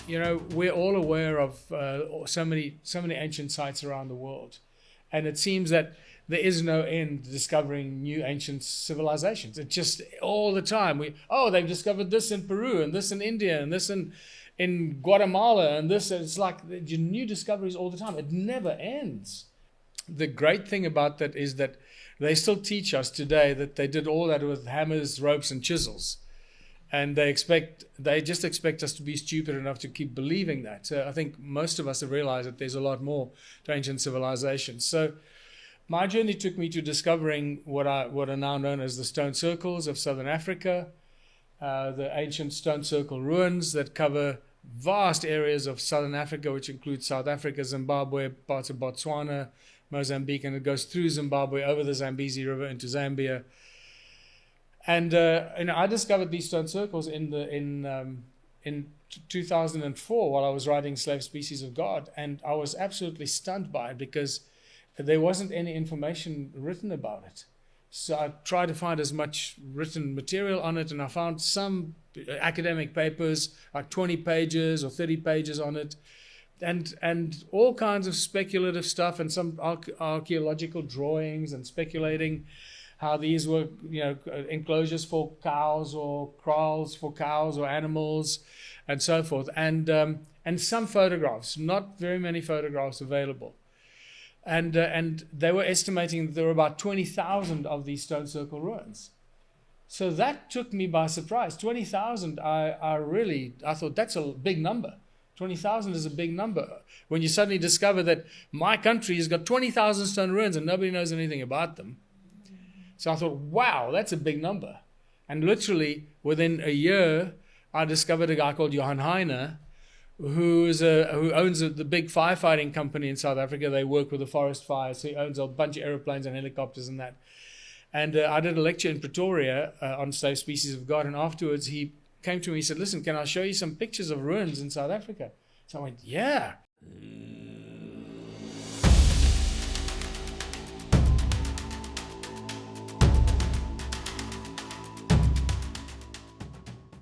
we're all aware of so many ancient sites around the world, and it seems that there is no end to discovering new ancient civilizations. It's just all the time. They've discovered this in Peru, and this in India, and this in Guatemala, and this. It's like new discoveries all the time. It never ends. The great thing about that is that they still teach us today that they did all that with hammers, ropes, and chisels. And they just expect us to be stupid enough to keep believing that. So I think most of us have realized that there's a lot more to ancient civilizations. So my journey took me to discovering what are now known as the stone circles of southern Africa, the ancient stone circle ruins that cover vast areas of southern Africa, which include South Africa, Zimbabwe, parts of Botswana, Mozambique, and it goes through Zimbabwe over the Zambezi River into Zambia. And I discovered these stone circles in 2004 while I was writing Slave Species of God, and I was absolutely stunned by it because there wasn't any information written about it. So I tried to find as much written material on it, and I found some academic papers, like 20 pages or 30 pages on it, and all kinds of speculative stuff, and some archaeological drawings and speculating how these were, enclosures for cows or kraals for cows or animals, and so forth, and some photographs. Not very many photographs available, and they were estimating that there were about 20,000 of these stone circle ruins. So that took me by surprise. 20,000. I thought that's a big number. 20,000 is a big number. When you suddenly discover that my country has got 20,000 stone ruins and nobody knows anything about them. So I thought, wow, that's a big number. And literally within a year, I discovered a guy called Johannesburg, who owns the big firefighting company in South Africa. They work with the forest fires. So he owns a bunch of airplanes and helicopters and that. And I did a lecture in Pretoria on Slave Species of God. And afterwards, he came to me and said, listen, can I show you some pictures of ruins in South Africa? So I went, yeah.